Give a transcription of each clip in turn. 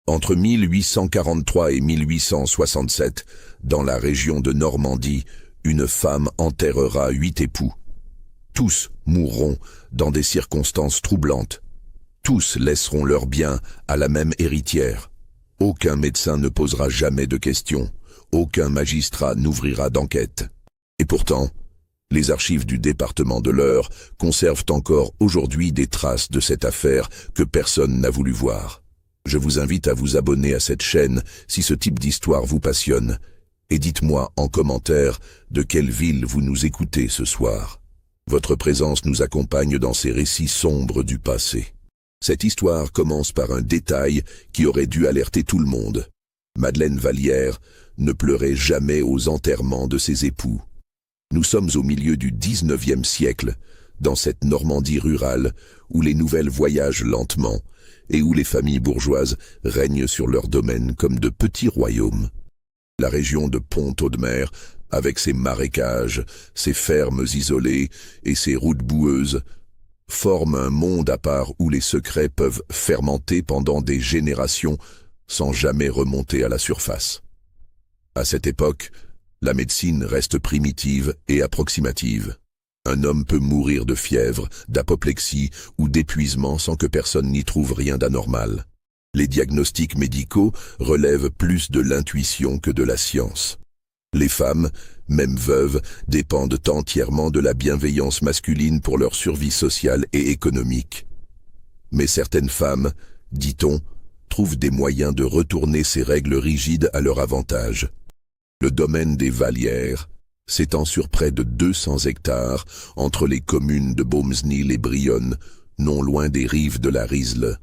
Entre 1843 et 1867, dans la région de Normandie, une femme enterrera 8 époux. Tous mourront dans des circonstances troublantes. Tous laisseront leurs biens à la même héritière. Aucun médecin ne posera jamais de questions. Aucun magistrat n'ouvrira d'enquête. Et pourtant, les archives du département de l'Eure conservent encore aujourd'hui des traces de cette affaire que personne n'a voulu voir. Je vous invite à vous abonner à cette chaîne si ce type d'histoire vous passionne. Et dites-moi en commentaire de quelle ville vous nous écoutez ce soir. Votre présence nous accompagne dans ces récits sombres du passé. Cette histoire commence par un détail qui aurait dû alerter tout le monde. Madeleine Vallière ne pleurait jamais aux enterrements de ses époux. Nous sommes au milieu du 19e siècle, dans cette Normandie rurale où les nouvelles voyagent lentement et où les familles bourgeoises règnent sur leur domaine comme de petits royaumes. La région de Pont-Audemer, avec ses marécages, ses fermes isolées et ses routes boueuses, forme un monde à part où les secrets peuvent fermenter pendant des générations sans jamais remonter à la surface. À cette époque, la médecine reste primitive et approximative. Un homme peut mourir de fièvre, d'apoplexie ou d'épuisement sans que personne n'y trouve rien d'anormal. Les diagnostics médicaux relèvent plus de l'intuition que de la science. Les femmes, même veuves, dépendent entièrement de la bienveillance masculine pour leur survie sociale et économique. Mais certaines femmes, dit-on, trouvent des moyens de retourner ces règles rigides à leur avantage. Le domaine des Vallières s'étend sur près de 200 hectares entre les communes de Baumesnil et Brionne, non loin des rives de la Risle.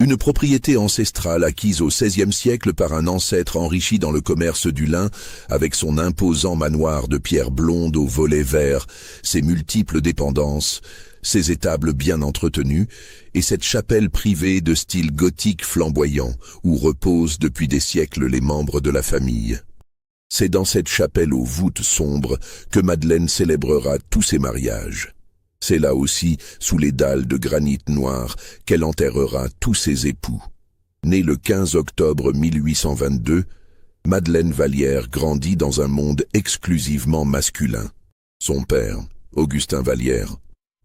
Une propriété ancestrale acquise au XVIe siècle par un ancêtre enrichi dans le commerce du lin, avec son imposant manoir de pierre blonde aux volets verts, ses multiples dépendances, ses étables bien entretenues, et cette chapelle privée de style gothique flamboyant, où reposent depuis des siècles les membres de la famille. C'est dans cette chapelle aux voûtes sombres que Madeleine célébrera tous ses mariages. C'est là aussi, sous les dalles de granit noir, qu'elle enterrera tous ses époux. Née le 15 octobre 1822, Madeleine Vallière grandit dans un monde exclusivement masculin. Son père, Augustin Vallière,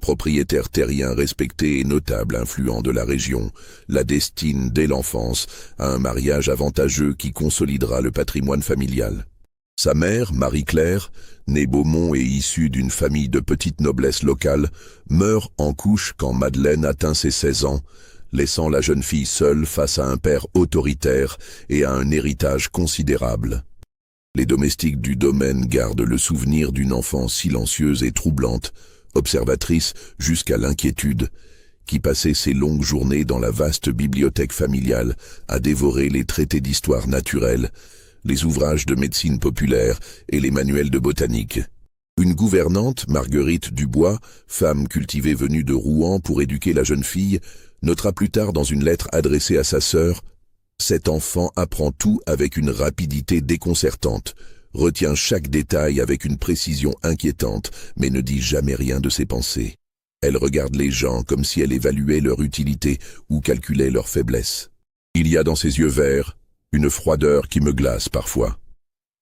propriétaire terrien respecté et notable influent de la région, la destine dès l'enfance à un mariage avantageux qui consolidera le patrimoine familial. Sa mère, Marie-Claire, née Beaumont et issue d'une famille de petite noblesse locale, meurt en couche quand Madeleine atteint ses 16 ans, laissant la jeune fille seule face à un père autoritaire et à un héritage considérable. Les domestiques du domaine gardent le souvenir d'une enfant silencieuse et troublante, observatrice jusqu'à l'inquiétude, qui passait ses longues journées dans la vaste bibliothèque familiale à dévorer les traités d'histoire naturelle, les ouvrages de médecine populaire et les manuels de botanique. Une gouvernante, Marguerite Dubois, femme cultivée venue de Rouen pour éduquer la jeune fille, notera plus tard dans une lettre adressée à sa sœur « Cet enfant apprend tout avec une rapidité déconcertante, retient chaque détail avec une précision inquiétante, mais ne dit jamais rien de ses pensées. Elle regarde les gens comme si elle évaluait leur utilité ou calculait leur faiblesse. Il y a dans ses yeux verts une froideur qui me glace parfois. »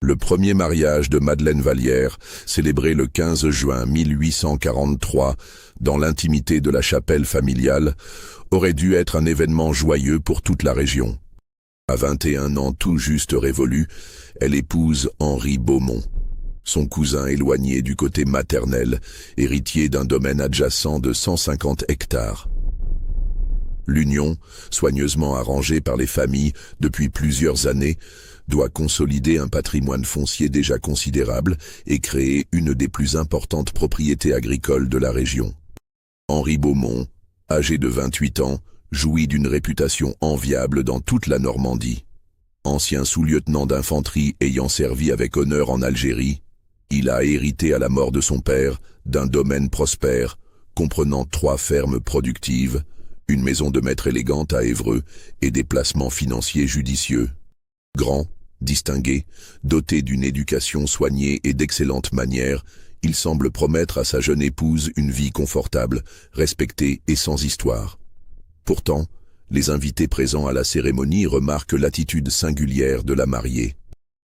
Le premier mariage de Madeleine Vallière, célébré le 15 juin 1843 dans l'intimité de la chapelle familiale, aurait dû être un événement joyeux pour toute la région. À 21 ans tout juste révolus, elle épouse Henri Beaumont, son cousin éloigné du côté maternel, héritier d'un domaine adjacent de 150 hectares. L'union, soigneusement arrangée par les familles depuis plusieurs années, doit consolider un patrimoine foncier déjà considérable et créer une des plus importantes propriétés agricoles de la région. Henri Beaumont, âgé de 28 ans, jouit d'une réputation enviable dans toute la Normandie. Ancien sous-lieutenant d'infanterie ayant servi avec honneur en Algérie, il a hérité à la mort de son père d'un domaine prospère, comprenant 3 fermes productives, une maison de maître élégante à Évreux et des placements financiers judicieux. Grand, distingué, doté d'une éducation soignée et d'excellentes manières, il semble promettre à sa jeune épouse une vie confortable, respectée et sans histoire. Pourtant, Les invités présents à la cérémonie remarquent l'attitude singulière de la mariée.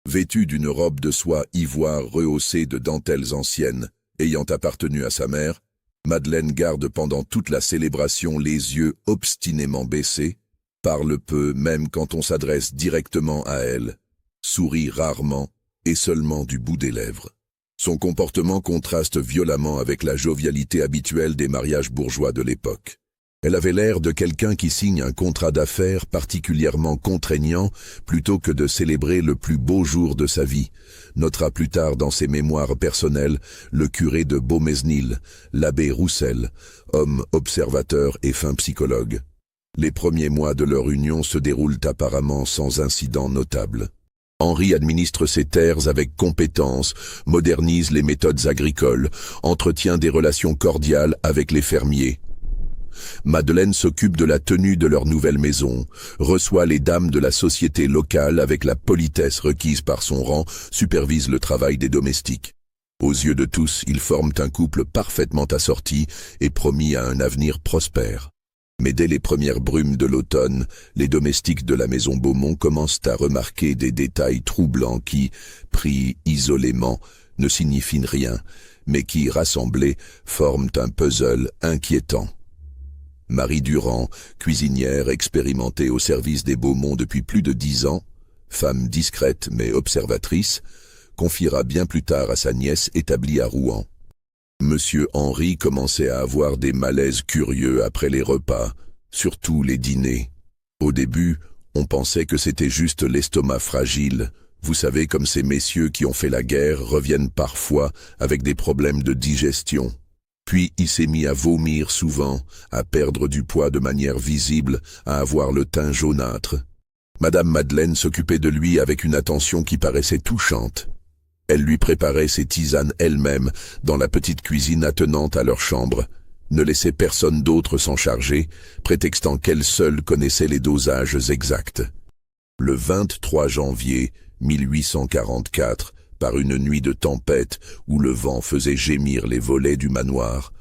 Vêtue d'une robe de soie ivoire rehaussée de dentelles anciennes, ayant appartenu à sa mère, Madeleine garde pendant toute la célébration les yeux obstinément baissés, parle peu même quand on s'adresse directement à elle, sourit rarement et seulement du bout des lèvres. Son comportement contraste violemment avec la jovialité habituelle des mariages bourgeois de l'époque. Elle avait l'air de quelqu'un qui signe un contrat d'affaires particulièrement contraignant plutôt que de célébrer le plus beau jour de sa vie, notera plus tard dans ses mémoires personnelles le curé de Beaumesnil, l'abbé Roussel, homme observateur et fin psychologue. Les premiers mois de leur union se déroulent apparemment sans incident notable. Henri administre ses terres avec compétence, modernise les méthodes agricoles, entretient des relations cordiales avec les fermiers. Madeleine s'occupe de la tenue de leur nouvelle maison, reçoit les dames de la société locale avec la politesse requise par son rang, supervise le travail des domestiques. Aux yeux de tous, ils forment un couple parfaitement assorti et promis à un avenir prospère. Mais dès les premières brumes de l'automne, les domestiques de la maison Beaumont commencent à remarquer des détails troublants qui, pris isolément, ne signifient rien, mais qui, rassemblés, forment un puzzle inquiétant. Marie Durand, cuisinière expérimentée au service des Beaumont depuis plus de 10 ans, femme discrète mais observatrice, confiera bien plus tard à sa nièce établie à Rouen. Monsieur Henri commençait à avoir des malaises curieux après les repas, surtout les dîners. Au début, on pensait que c'était juste l'estomac fragile. Vous savez, comme ces messieurs qui ont fait la guerre reviennent parfois avec des problèmes de digestion. Puis il s'est mis à vomir souvent, à perdre du poids de manière visible, à avoir le teint jaunâtre. Madame Madeleine s'occupait de lui avec une attention qui paraissait touchante. Elle lui préparait ses tisanes elle-même dans la petite cuisine attenante à leur chambre, ne laissait personne d'autre s'en charger, prétextant qu'elle seule connaissait les dosages exacts. Le 23 janvier 1844, par une nuit de tempête où le vent faisait gémir les volets du manoir,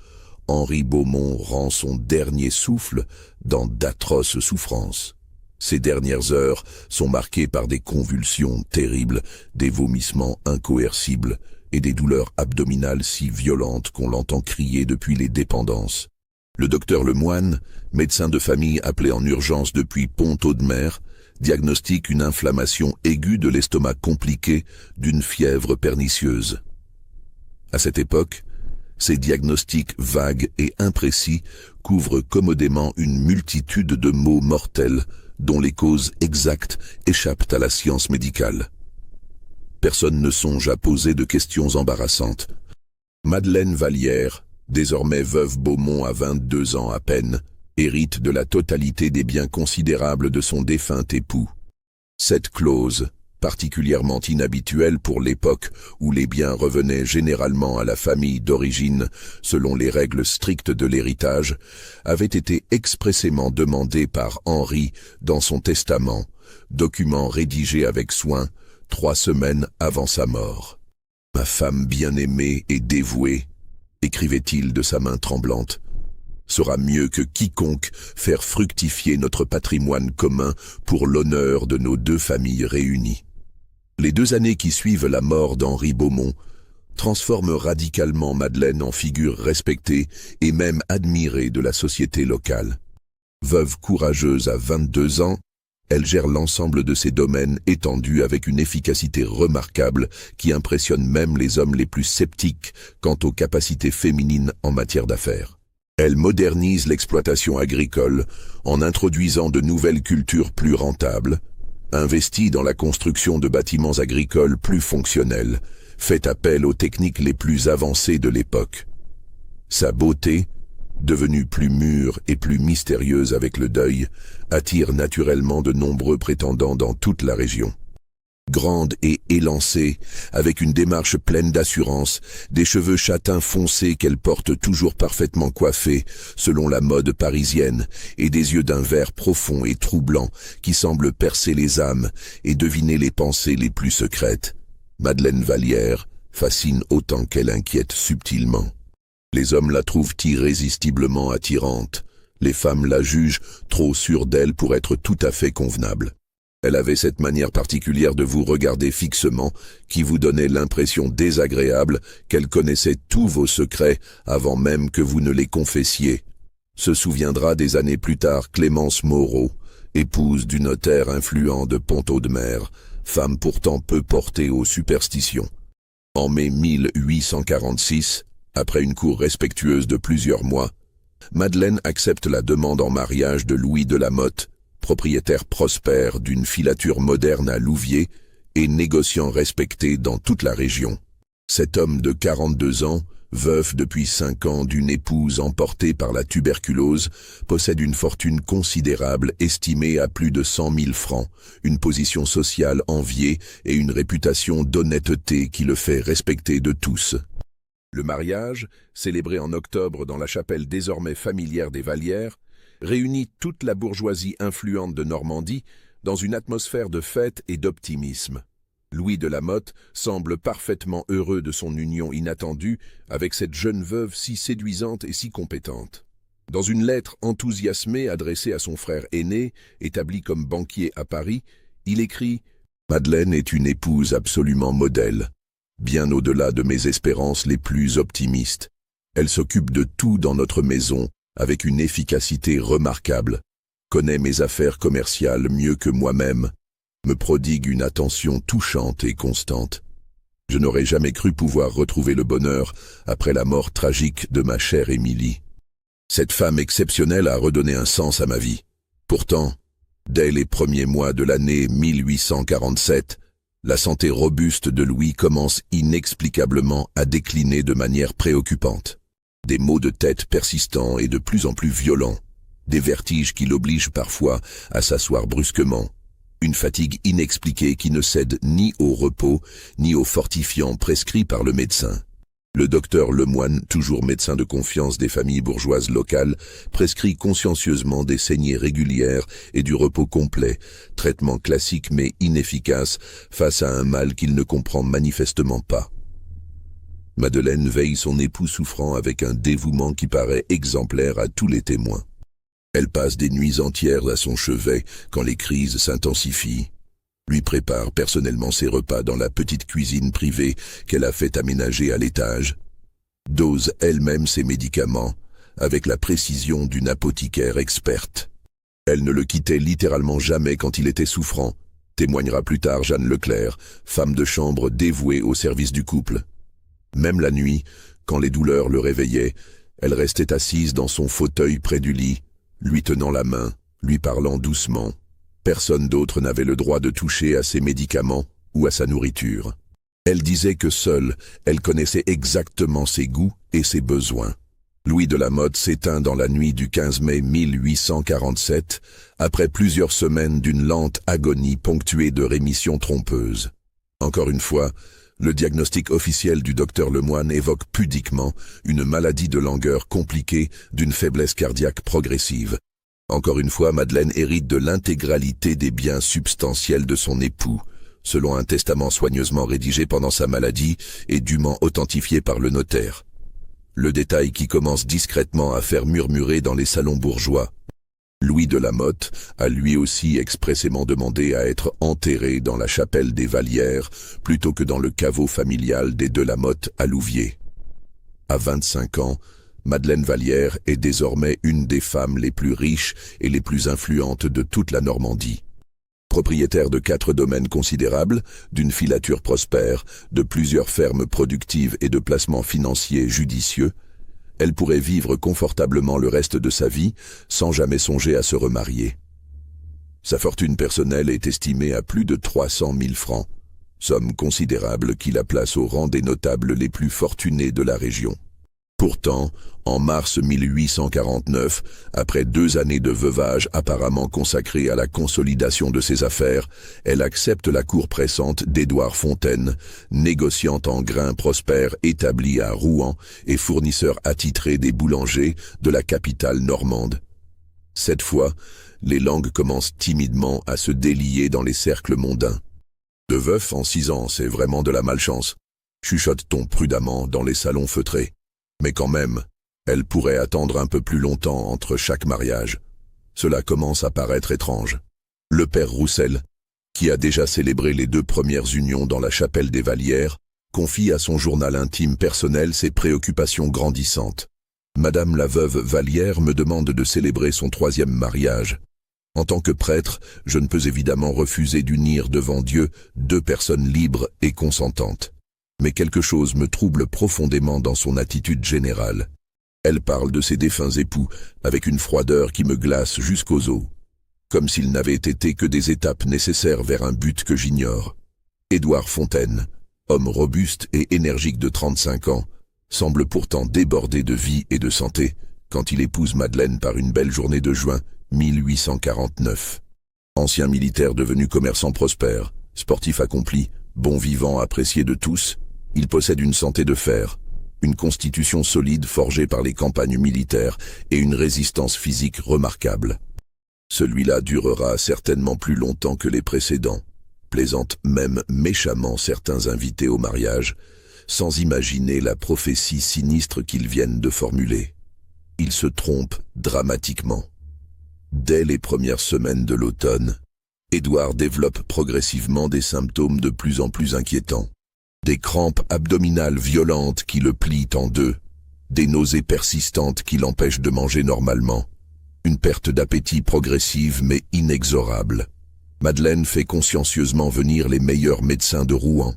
Henri Beaumont rend son dernier souffle dans d'atroces souffrances. Ces dernières heures sont marquées par des convulsions terribles, des vomissements incoercibles et des douleurs abdominales si violentes qu'on l'entend crier depuis les dépendances. Le docteur Lemoine, médecin de famille appelé en urgence depuis Pont-Audemer, diagnostique une inflammation aiguë de l'estomac compliquée d'une fièvre pernicieuse. À cette époque, ces diagnostics vagues et imprécis couvrent commodément une multitude de maux mortels dont les causes exactes échappent à la science médicale. Personne ne songe à poser de questions embarrassantes. Madeleine Vallière, désormais veuve Beaumont à 22 ans à peine, hérite de la totalité des biens considérables de son défunt époux. Cette clause, particulièrement inhabituelle pour l'époque où les biens revenaient généralement à la famille d'origine selon les règles strictes de l'héritage, avait été expressément demandée par Henri dans son testament, document rédigé avec soin 3 semaines avant sa mort. « Ma femme bien-aimée et dévouée », écrivait-il de sa main tremblante, saura mieux que quiconque faire fructifier notre patrimoine commun pour l'honneur de nos 2 familles réunies. Les 2 années qui suivent la mort d'Henri Beaumont transforment radicalement Madeleine en figure respectée et même admirée de la société locale. Veuve courageuse à 22 ans, elle gère l'ensemble de ses domaines étendus avec une efficacité remarquable qui impressionne même les hommes les plus sceptiques quant aux capacités féminines en matière d'affaires. Elle modernise l'exploitation agricole en introduisant de nouvelles cultures plus rentables, investit dans la construction de bâtiments agricoles plus fonctionnels, fait appel aux techniques les plus avancées de l'époque. Sa beauté, devenue plus mûre et plus mystérieuse avec le deuil, attire naturellement de nombreux prétendants dans toute la région. Grande et élancée, avec une démarche pleine d'assurance, des cheveux châtains foncés qu'elle porte toujours parfaitement coiffés, selon la mode parisienne, et des yeux d'un vert profond et troublant qui semblent percer les âmes et deviner les pensées les plus secrètes. Madeleine Vallière fascine autant qu'elle inquiète subtilement. Les hommes la trouvent irrésistiblement attirante, Les femmes la jugent trop sûre d'elle pour être tout à fait convenable. Elle avait cette manière particulière de vous regarder fixement, qui vous donnait l'impression désagréable qu'elle connaissait tous vos secrets avant même que vous ne les confessiez. Se souviendra des années plus tard Clémence Moreau, épouse du notaire influent de Pont-Audemer, femme pourtant peu portée aux superstitions. En mai 1846, après une cour respectueuse de plusieurs mois, Madeleine accepte la demande en mariage de Louis de la Motte, propriétaire prospère d'une filature moderne à Louviers et négociant respecté dans toute la région. Cet homme de 42 ans, veuf depuis 5 ans d'une épouse emportée par la tuberculose, possède une fortune considérable estimée à plus de 100 000 francs, une position sociale enviée et une réputation d'honnêteté qui le fait respecter de tous. Le mariage, célébré en octobre dans la chapelle désormais familière des Vallières, réunit toute la bourgeoisie influente de Normandie dans une atmosphère de fête et d'optimisme. Louis de la Motte semble parfaitement heureux de son union inattendue avec cette jeune veuve si séduisante et si compétente. Dans une lettre enthousiasmée adressée à son frère aîné, établi comme banquier à Paris, il écrit « Madeleine est une épouse absolument modèle, bien au-delà de mes espérances les plus optimistes. Elle s'occupe de tout dans notre maison, avec une efficacité remarquable, connaît mes affaires commerciales mieux que moi-même, me prodigue une attention touchante et constante. Je n'aurais jamais cru pouvoir retrouver le bonheur après la mort tragique de ma chère Émilie. Cette femme exceptionnelle a redonné un sens à ma vie. Pourtant, dès les premiers mois de l'année 1847, la santé robuste de Louis commence inexplicablement à décliner de manière préoccupante. Des maux de tête persistants et de plus en plus violents, des vertiges qui l'obligent parfois à s'asseoir brusquement, une fatigue inexpliquée qui ne cède ni au repos ni aux fortifiants prescrits par le médecin. Le docteur Lemoine, toujours médecin de confiance des familles bourgeoises locales, prescrit consciencieusement des saignées régulières et du repos complet, traitement classique mais inefficace face à un mal qu'il ne comprend manifestement pas. Madeleine veille son époux souffrant avec un dévouement qui paraît exemplaire à tous les témoins. Elle passe des nuits entières à son chevet quand les crises s'intensifient, lui prépare personnellement ses repas dans la petite cuisine privée qu'elle a fait aménager à l'étage, dose elle-même ses médicaments avec la précision d'une apothicaire experte. Elle ne le quittait littéralement jamais quand il était souffrant, témoignera plus tard Jeanne Leclerc, femme de chambre dévouée au service du couple. Même la nuit, quand les douleurs le réveillaient, elle restait assise dans son fauteuil près du lit, lui tenant la main, lui parlant doucement. Personne d'autre n'avait le droit de toucher à ses médicaments ou à sa nourriture. Elle disait que seule, elle connaissait exactement ses goûts et ses besoins. Louis de la Motte s'éteint dans la nuit du 15 mai 1847, après plusieurs semaines d'une lente agonie ponctuée de rémissions trompeuses. Encore une fois, le diagnostic officiel du docteur Lemoine évoque pudiquement une maladie de langueur compliquée d'une faiblesse cardiaque progressive. Encore une fois, Madeleine hérite de l'intégralité des biens substantiels de son époux, selon un testament soigneusement rédigé pendant sa maladie et dûment authentifié par le notaire. Le détail qui commence discrètement à faire murmurer dans les salons bourgeois. Louis de la Motte a lui aussi expressément demandé à être enterré dans la chapelle des Vallières plutôt que dans le caveau familial des de la Motte à Louviers. À 25 ans, Madeleine Vallière est désormais une des femmes les plus riches et les plus influentes de toute la Normandie. Propriétaire de 4 domaines considérables, d'une filature prospère, de plusieurs fermes productives et de placements financiers judicieux, elle pourrait vivre confortablement le reste de sa vie sans jamais songer à se remarier. Sa fortune personnelle est estimée à plus de 300 000 francs, somme considérable qui la place au rang des notables les plus fortunés de la région. Pourtant, en mars 1849, après 2 années de veuvage apparemment consacrées à la consolidation de ses affaires, elle accepte la cour pressante d'Édouard Fontaine, négociant en grains prospères établi à Rouen et fournisseur attitré des boulangers de la capitale normande. Cette fois, les langues commencent timidement à se délier dans les cercles mondains. De veuf en 6 ans, c'est vraiment de la malchance, chuchote-t-on prudemment dans les salons feutrés. Mais quand même, Elle pourrait attendre un peu plus longtemps entre chaque mariage. Cela commence à paraître étrange. Le père Roussel, qui a déjà célébré les 2 premières unions dans la chapelle des Vallières, confie à son journal intime personnel ses préoccupations grandissantes. Madame la veuve Vallière me demande de célébrer son 3e mariage. En tant que prêtre, je ne peux évidemment refuser d'unir devant Dieu 2 personnes libres et consentantes. Mais quelque chose me trouble profondément dans son attitude générale. Elle parle de ses défunts époux avec une froideur qui me glace jusqu'aux os, comme s'ils n'avaient été que des étapes nécessaires vers un but que j'ignore. Édouard Fontaine, homme robuste et énergique de 35 ans, semble pourtant débordé de vie et de santé quand il épouse Madeleine par une belle journée de juin 1849. Ancien militaire devenu commerçant prospère, sportif accompli, bon vivant apprécié de tous, il possède une santé de fer, une constitution solide forgée par les campagnes militaires et une résistance physique remarquable. Celui-là durera certainement plus longtemps que les précédents, plaisantent même méchamment certains invités au mariage, sans imaginer la prophétie sinistre qu'ils viennent de formuler. Ils se trompent dramatiquement. Dès les premières semaines de l'automne, Édouard développe progressivement des symptômes de plus en plus inquiétants. Des crampes abdominales violentes qui le plient en 2, des nausées persistantes qui l'empêchent de manger normalement, une perte d'appétit progressive mais inexorable. Madeleine fait consciencieusement venir les meilleurs médecins de Rouen.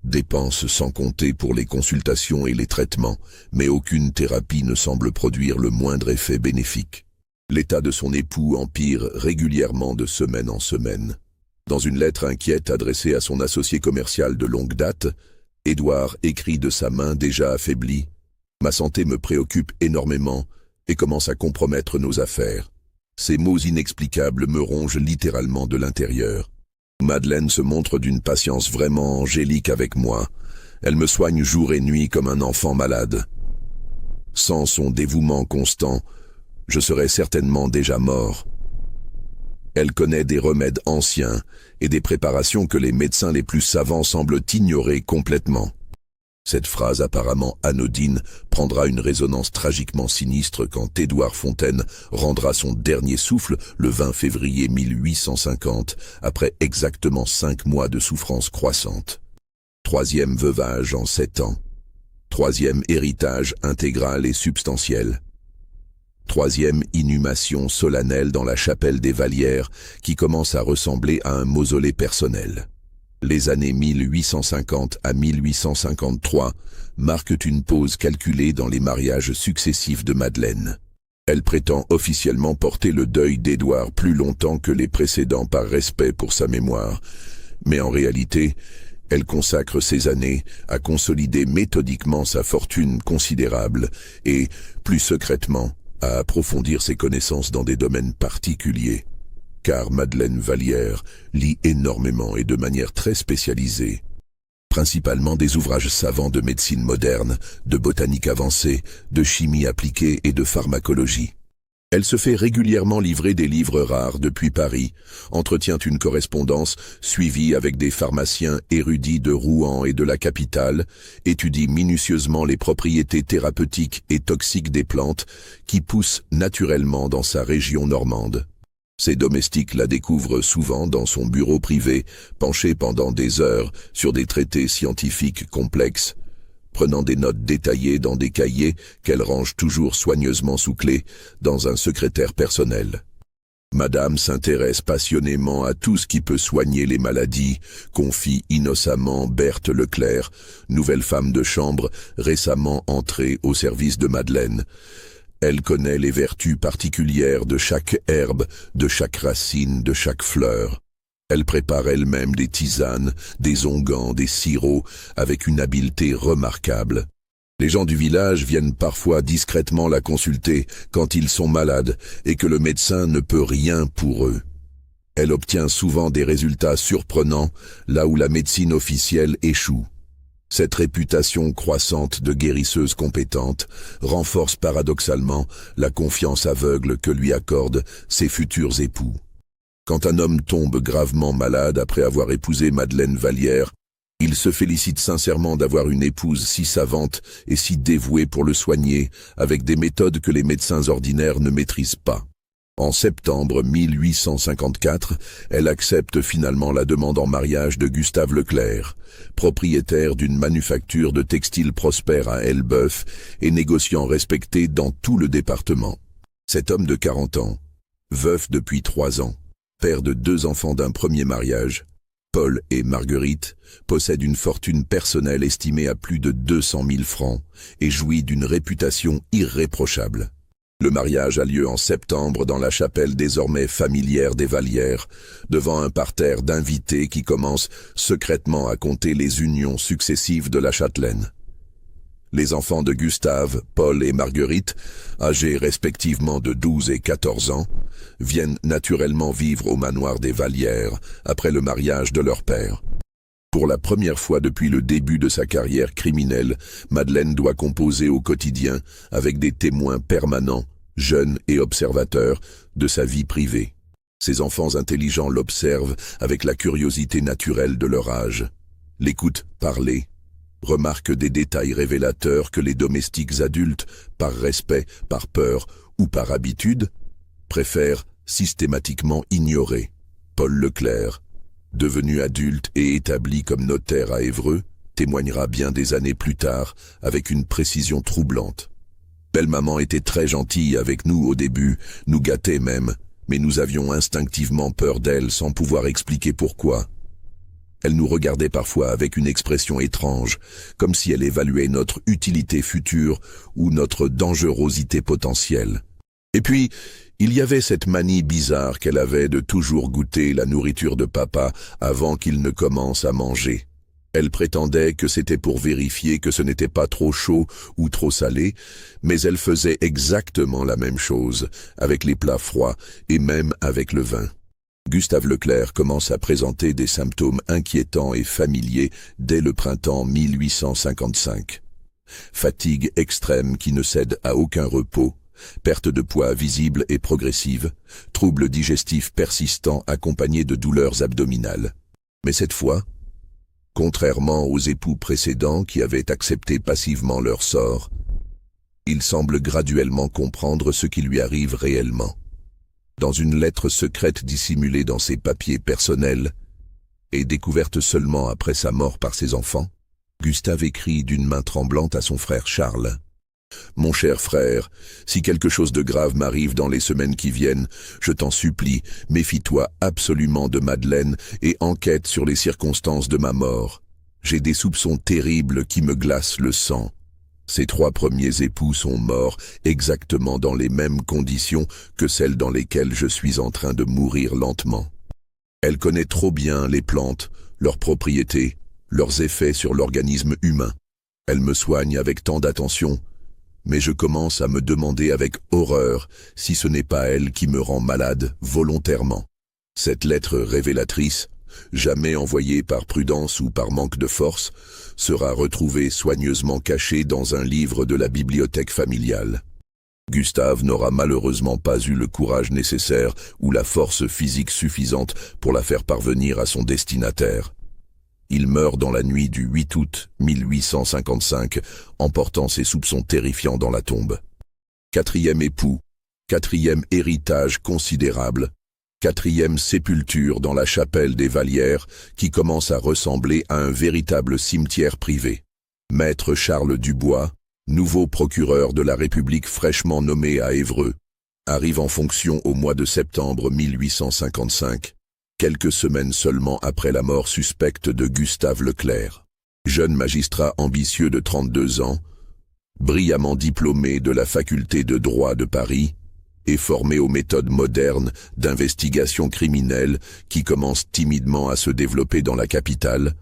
Dépenses sans compter pour les consultations et les traitements, mais aucune thérapie ne semble produire le moindre effet bénéfique. L'état de son époux empire régulièrement de semaine en semaine. Dans une lettre inquiète adressée à son associé commercial de longue date, Édouard écrit de sa main déjà affaiblie « Ma santé me préoccupe énormément et commence à compromettre nos affaires. Ces mots inexplicables me rongent littéralement de l'intérieur. Madeleine se montre d'une patience vraiment angélique avec moi. Elle me soigne jour et nuit comme un enfant malade. Sans son dévouement constant, je serais certainement déjà mort. Elle connaît des remèdes anciens et des préparations que les médecins les plus savants semblent ignorer complètement. » Cette phrase apparemment anodine prendra une résonance tragiquement sinistre quand Édouard Fontaine rendra son dernier souffle le 20 février 1850, après exactement 5 mois de souffrance croissante. 3e veuvage en 7 ans. 3e héritage intégral et substantiel. 3e inhumation solennelle dans la chapelle des Vallières qui commence à ressembler à un mausolée personnel. Les années 1850 à 1853 marquent une pause calculée dans les mariages successifs de Madeleine. Elle prétend officiellement porter le deuil d'Édouard plus longtemps que les précédents par respect pour sa mémoire, mais en réalité, elle consacre ces années à consolider méthodiquement sa fortune considérable et, plus secrètement, à approfondir ses connaissances dans des domaines particuliers. Car Madeleine Vallière lit énormément et de manière très spécialisée, principalement des ouvrages savants de médecine moderne, de botanique avancée, de chimie appliquée et de pharmacologie. Elle se fait régulièrement livrer des livres rares depuis Paris, entretient une correspondance suivie avec des pharmaciens érudits de Rouen et de la capitale, étudie minutieusement les propriétés thérapeutiques et toxiques des plantes qui poussent naturellement dans sa région normande. Ses domestiques la découvrent souvent dans son bureau privé, penchée pendant des heures sur des traités scientifiques complexes, prenant des notes détaillées dans des cahiers qu'elle range toujours soigneusement sous clé dans un secrétaire personnel. Madame s'intéresse passionnément à tout ce qui peut soigner les maladies, confie innocemment Berthe Leclerc, nouvelle femme de chambre récemment entrée au service de Madeleine. Elle connaît les vertus particulières de chaque herbe, de chaque racine, de chaque fleur. Elle prépare elle-même des tisanes, des onguents, des sirops, avec une habileté remarquable. Les gens du village viennent parfois discrètement la consulter quand ils sont malades et que le médecin ne peut rien pour eux. Elle obtient souvent des résultats surprenants là où la médecine officielle échoue. Cette réputation croissante de guérisseuse compétente renforce paradoxalement la confiance aveugle que lui accordent ses futurs époux. Quand un homme tombe gravement malade après avoir épousé Madeleine Vallière, Il se félicite sincèrement d'avoir une épouse si savante et si dévouée pour le soigner, avec des méthodes que les médecins ordinaires ne maîtrisent pas. En septembre 1854, elle accepte finalement la demande en mariage de Gustave Leclerc, propriétaire d'une manufacture de textiles prospère à Elbeuf et négociant respecté dans tout le département. Cet homme de 40 ans, veuf depuis 3 ans, père de 2 enfants d'un premier mariage, Paul et Marguerite, possède une fortune personnelle estimée à plus de 200 000 francs et jouit d'une réputation irréprochable. Le mariage a lieu en septembre dans la chapelle désormais familière des Vallières, devant un parterre d'invités qui commencent secrètement à compter les unions successives de la châtelaine. Les enfants de Gustave, Paul et Marguerite, âgés respectivement de 12 et 14 ans, viennent naturellement vivre au manoir des Vallières après le mariage de leur père. Pour la première fois depuis le début de sa carrière criminelle, Madeleine doit composer au quotidien avec des témoins permanents, jeunes et observateurs, de sa vie privée. Ses enfants intelligents l'observent avec la curiosité naturelle de leur âge, l'écoutent parler, remarquent des détails révélateurs que les domestiques adultes, par respect, par peur ou par habitude, préfèrent systématiquement ignorer. Paul Leclerc, devenu adulte et établi comme notaire à Évreux, témoignera bien des années plus tard avec une précision troublante. Belle-maman était très gentille avec nous au début, nous gâtait même, mais nous avions instinctivement peur d'elle sans pouvoir expliquer pourquoi. Elle nous regardait parfois avec une expression étrange, comme si elle évaluait notre utilité future ou notre dangerosité potentielle. Et puis, il y avait cette manie bizarre qu'elle avait de toujours goûter la nourriture de papa avant qu'il ne commence à manger. Elle prétendait que c'était pour vérifier que ce n'était pas trop chaud ou trop salé, mais elle faisait exactement la même chose, avec les plats froids et même avec le vin. Gustave Leclerc commence à présenter des symptômes inquiétants et familiers dès le printemps 1855. Fatigue extrême qui ne cède à aucun repos, perte de poids visible et progressive, troubles digestifs persistants accompagnés de douleurs abdominales. Mais cette fois, contrairement aux époux précédents qui avaient accepté passivement leur sort, il semble graduellement comprendre ce qui lui arrive réellement. Dans une lettre secrète dissimulée dans ses papiers personnels et découverte seulement après sa mort par ses enfants, Gustave écrit d'une main tremblante à son frère Charles. « Mon cher frère, si quelque chose de grave m'arrive dans les semaines qui viennent, je t'en supplie, méfie-toi absolument de Madeleine et enquête sur les circonstances de ma mort. J'ai des soupçons terribles qui me glacent le sang. Ses 3 premiers époux sont morts exactement dans les mêmes conditions que celles dans lesquelles je suis en train de mourir lentement. Elle connaît trop bien les plantes, leurs propriétés, leurs effets sur l'organisme humain. Elle me soigne avec tant d'attention, mais je commence à me demander avec horreur si ce n'est pas elle qui me rend malade volontairement. Cette lettre révélatrice, jamais envoyée par prudence ou par manque de force, sera retrouvée soigneusement cachée dans un livre de la bibliothèque familiale. Gustave n'aura malheureusement pas eu le courage nécessaire ou la force physique suffisante pour la faire parvenir à son destinataire. Il meurt dans la nuit du 8 août 1855, emportant ses soupçons terrifiants dans la tombe. 4e époux, 4e héritage considérable, 4e sépulture dans la chapelle des Vallières qui commence à ressembler à un véritable cimetière privé. Maître Charles Dubois, nouveau procureur de la République fraîchement nommé à Évreux, arrive en fonction au mois de septembre 1855, quelques semaines seulement après la mort suspecte de Gustave Leclerc. Jeune magistrat ambitieux de 32 ans, brillamment diplômé de la faculté de droit de Paris et formé aux méthodes modernes d'investigation criminelle qui commencent timidement à se développer dans la capitale,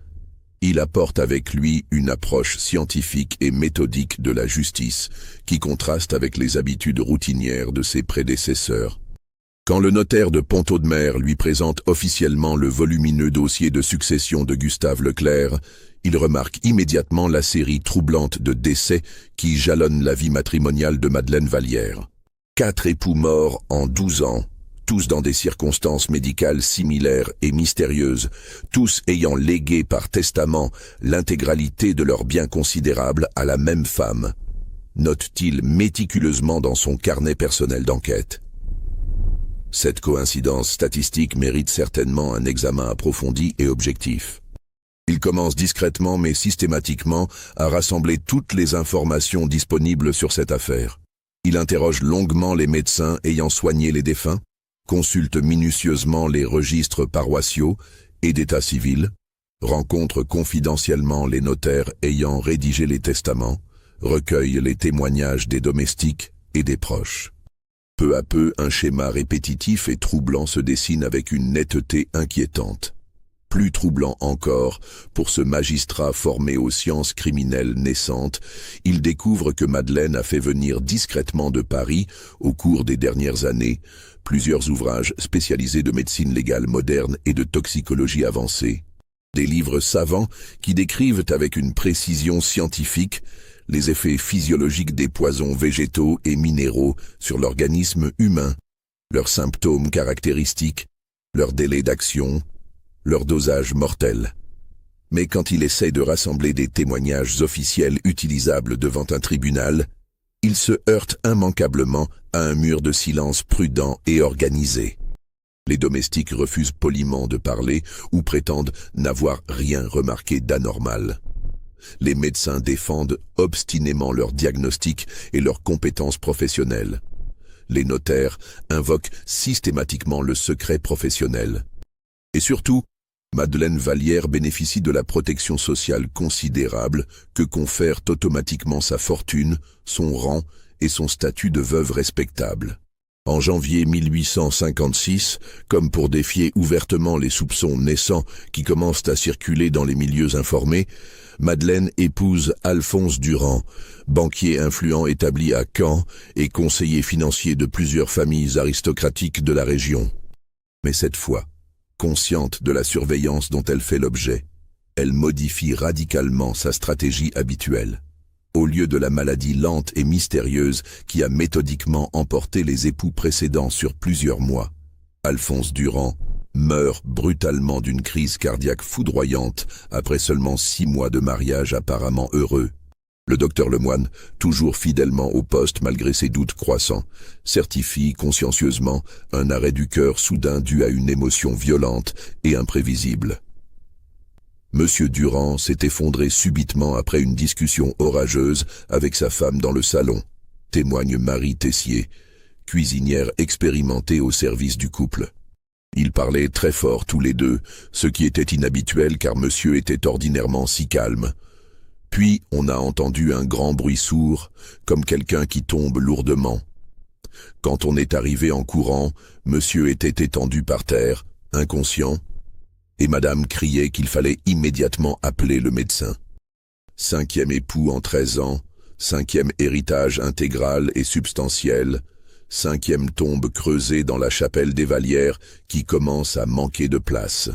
il apporte avec lui une approche scientifique et méthodique de la justice qui contraste avec les habitudes routinières de ses prédécesseurs. Quand le notaire de Pont-Audemer lui présente officiellement le volumineux dossier de succession de Gustave Leclerc, il remarque immédiatement la série troublante de décès qui jalonne la vie matrimoniale de Madeleine Vallière. 4 époux morts en 12 ans, tous dans des circonstances médicales similaires et mystérieuses, tous ayant légué par testament l'intégralité de leurs biens considérables à la même femme, note-t-il méticuleusement dans son carnet personnel d'enquête. Cette coïncidence statistique mérite certainement un examen approfondi et objectif. Il commence discrètement mais systématiquement à rassembler toutes les informations disponibles sur cette affaire. Il interroge longuement les médecins ayant soigné les défunts, consulte minutieusement les registres paroissiaux et d'état civil, rencontre confidentiellement les notaires ayant rédigé les testaments, recueille les témoignages des domestiques et des proches. Peu à peu, un schéma répétitif et troublant se dessine avec une netteté inquiétante. Plus troublant encore, pour ce magistrat formé aux sciences criminelles naissantes, il découvre que Madeleine a fait venir discrètement de Paris, au cours des dernières années, plusieurs ouvrages spécialisés de médecine légale moderne et de toxicologie avancée. Des livres savants qui décrivent avec une précision scientifique les effets physiologiques des poisons végétaux et minéraux sur l'organisme humain, leurs symptômes caractéristiques, leur délai d'action, leur dosage mortel. Mais quand il essaie de rassembler des témoignages officiels utilisables devant un tribunal, il se heurte immanquablement à un mur de silence prudent et organisé. Les domestiques refusent poliment de parler ou prétendent n'avoir rien remarqué d'anormal. Les médecins défendent obstinément leur diagnostic et leurs compétences professionnelles. Les notaires invoquent systématiquement le secret professionnel. Et surtout, Madeleine Vallière bénéficie de la protection sociale considérable que confèrent automatiquement sa fortune, son rang et son statut de veuve respectable. En janvier 1856, comme pour défier ouvertement les soupçons naissants qui commencent à circuler dans les milieux informés, Madeleine épouse Alphonse Durand, banquier influent établi à Caen et conseiller financier de plusieurs familles aristocratiques de la région. Mais cette fois, consciente de la surveillance dont elle fait l'objet, elle modifie radicalement sa stratégie habituelle. Au lieu de la maladie lente et mystérieuse qui a méthodiquement emporté les époux précédents sur plusieurs mois, Alphonse Durand meurt brutalement d'une crise cardiaque foudroyante après seulement 6 mois de mariage apparemment heureux. Le docteur Lemoine, toujours fidèlement au poste malgré ses doutes croissants, certifie consciencieusement un arrêt du cœur soudain dû à une émotion violente et imprévisible. Monsieur Durand s'est effondré subitement après une discussion orageuse avec sa femme dans le salon, témoigne Marie Tessier, cuisinière expérimentée au service du couple. Ils parlaient très fort tous les deux, ce qui était inhabituel car monsieur était ordinairement si calme. Puis on a entendu un grand bruit sourd, comme quelqu'un qui tombe lourdement. Quand on est arrivé en courant, monsieur était étendu par terre, inconscient, et madame criait qu'il fallait immédiatement appeler le médecin. 5e époux en 13 ans, 5e héritage intégral et substantiel, 5e tombe creusée dans la chapelle des Vallières qui commence à manquer de place.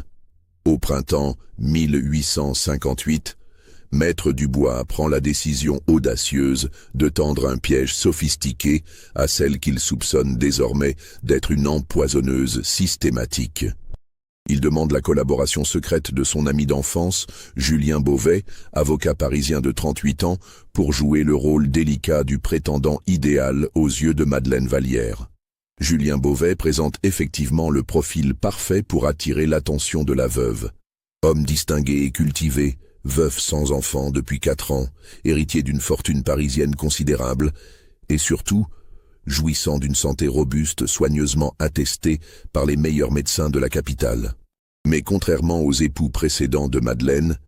Au printemps 1858, Maître Dubois prend la décision audacieuse de tendre un piège sophistiqué à celle qu'il soupçonne désormais d'être une empoisonneuse systématique. Il demande la collaboration secrète de son ami d'enfance, Julien Beauvais, avocat parisien de 38 ans, pour jouer le rôle délicat du prétendant idéal aux yeux de Madeleine Vallière. Julien Beauvais présente effectivement le profil parfait pour attirer l'attention de la veuve. Homme distingué et cultivé, veuf sans enfant depuis 4 ans, héritier d'une fortune parisienne considérable, et surtout, jouissant d'une santé robuste soigneusement attestée par les meilleurs médecins de la capitale. Mais contrairement aux époux précédents de Madeleine,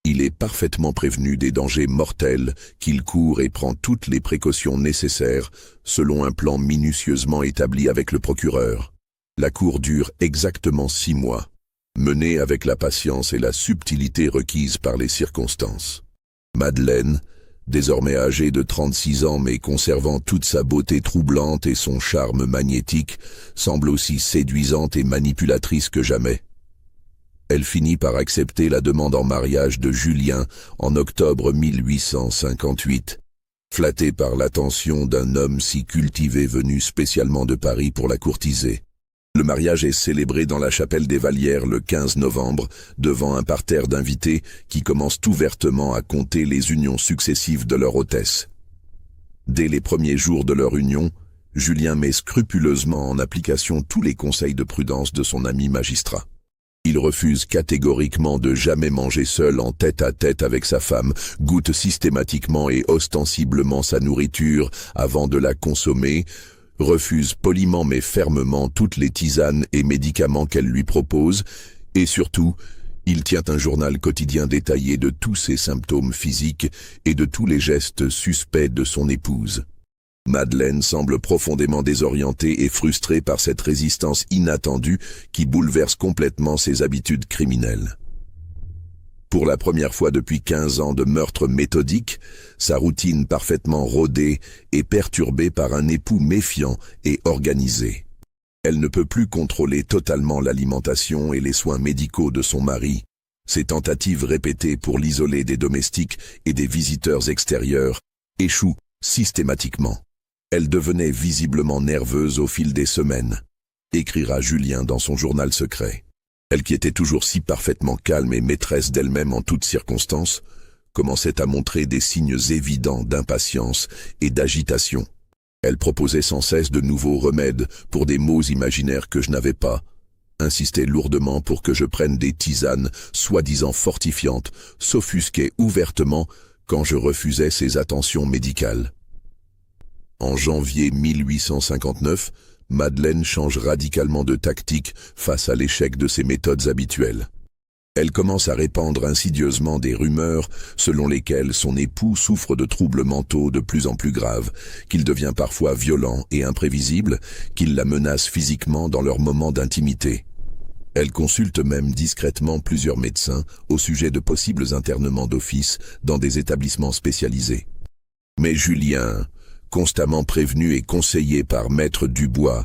il est parfaitement prévenu des dangers mortels qu'il court et prend toutes les précautions nécessaires selon un plan minutieusement établi avec le procureur. La cour dure exactement 6 mois, menée avec la patience et la subtilité requises par les circonstances. Madeleine, désormais âgée de 36 ans mais conservant toute sa beauté troublante et son charme magnétique, semble aussi séduisante et manipulatrice que jamais. Elle finit par accepter la demande en mariage de Julien en octobre 1858, flattée par l'attention d'un homme si cultivé venu spécialement de Paris pour la courtiser. Le mariage est célébré dans la chapelle des Vallières le 15 novembre, devant un parterre d'invités qui commencent ouvertement à compter les unions successives de leur hôtesse. Dès les premiers jours de leur union, Julien met scrupuleusement en application tous les conseils de prudence de son ami magistrat. Il refuse catégoriquement de jamais manger seul en tête-à-tête avec sa femme, goûte systématiquement et ostensiblement sa nourriture avant de la consommer, refuse poliment mais fermement toutes les tisanes et médicaments qu'elle lui propose, et surtout, il tient un journal quotidien détaillé de tous ses symptômes physiques et de tous les gestes suspects de son épouse. Madeleine semble profondément désorientée et frustrée par cette résistance inattendue qui bouleverse complètement ses habitudes criminelles. Pour la première fois depuis 15 ans de meurtre méthodique, sa routine parfaitement rodée est perturbée par un époux méfiant et organisé. Elle ne peut plus contrôler totalement l'alimentation et les soins médicaux de son mari. Ses tentatives répétées pour l'isoler des domestiques et des visiteurs extérieurs échouent systématiquement. Elle devenait visiblement nerveuse au fil des semaines, écrira Julien dans son journal secret. Elle qui était toujours si parfaitement calme et maîtresse d'elle-même en toutes circonstances, commençait à montrer des signes évidents d'impatience et d'agitation. Elle proposait sans cesse de nouveaux remèdes pour des maux imaginaires que je n'avais pas, insistait lourdement pour que je prenne des tisanes soi-disant fortifiantes, s'offusquait ouvertement quand je refusais ses attentions médicales. En janvier 1859, Madeleine change radicalement de tactique face à l'échec de ses méthodes habituelles. Elle commence à répandre insidieusement des rumeurs selon lesquelles son époux souffre de troubles mentaux de plus en plus graves, qu'il devient parfois violent et imprévisible, qu'il la menace physiquement dans leurs moments d'intimité. Elle consulte même discrètement plusieurs médecins au sujet de possibles internements d'office dans des établissements spécialisés. Mais Julien, constamment prévenu et conseillé par Maître Dubois,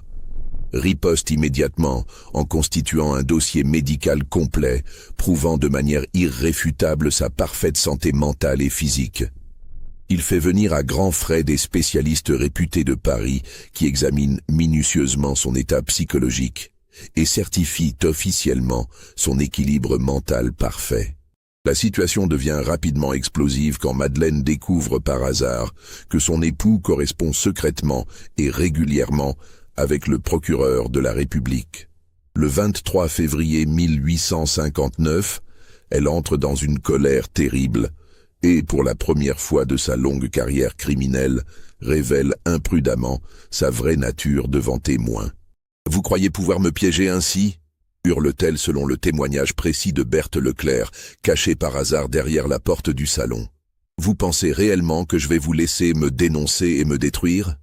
riposte immédiatement en constituant un dossier médical complet, prouvant de manière irréfutable sa parfaite santé mentale et physique. Il fait venir à grands frais des spécialistes réputés de Paris qui examinent minutieusement son état psychologique et certifient officiellement son équilibre mental parfait. La situation devient rapidement explosive quand Madeleine découvre par hasard que son époux correspond secrètement et régulièrement avec le procureur de la République. Le 23 février 1859, elle entre dans une colère terrible et, pour la première fois de sa longue carrière criminelle, révèle imprudemment sa vraie nature devant témoins. « Vous croyez pouvoir me piéger ainsi ?» hurle-t-elle selon le témoignage précis de Berthe Leclerc, caché par hasard derrière la porte du salon. « Vous pensez réellement que je vais vous laisser me dénoncer et me détruire ?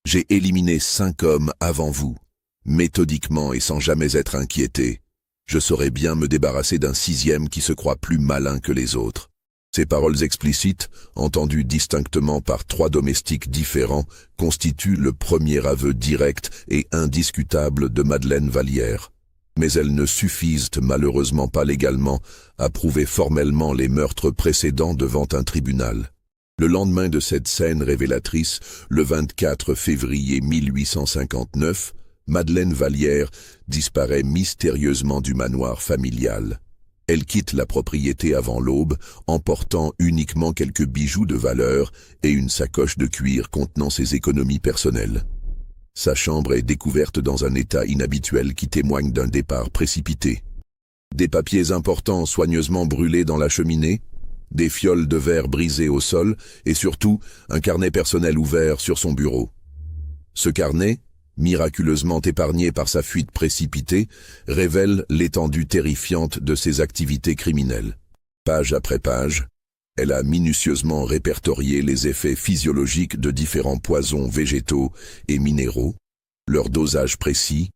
J'ai éliminé 5 hommes avant vous, méthodiquement et sans jamais être inquiété. Je saurais bien me débarrasser d'un 6e qui se croit plus malin que les autres. » Ces paroles explicites, entendues distinctement par 3 domestiques différents, constituent le premier aveu direct et indiscutable de Madeleine Vallière. Mais elles ne suffisent malheureusement pas légalement à prouver formellement les meurtres précédents devant un tribunal. Le lendemain de cette scène révélatrice, le 24 février 1859, Madeleine Vallière disparaît mystérieusement du manoir familial. Elle quitte la propriété avant l'aube, emportant uniquement quelques bijoux de valeur et une sacoche de cuir contenant ses économies personnelles. Sa chambre est découverte dans un état inhabituel qui témoigne d'un départ précipité. Des papiers importants soigneusement brûlés dans la cheminée, des fioles de verre brisées au sol et surtout un carnet personnel ouvert sur son bureau. Ce carnet, miraculeusement épargné par sa fuite précipitée, révèle l'étendue terrifiante de ses activités criminelles. Page après page, elle a minutieusement répertorié les effets physiologiques de différents poisons végétaux et minéraux, leur dosage précis,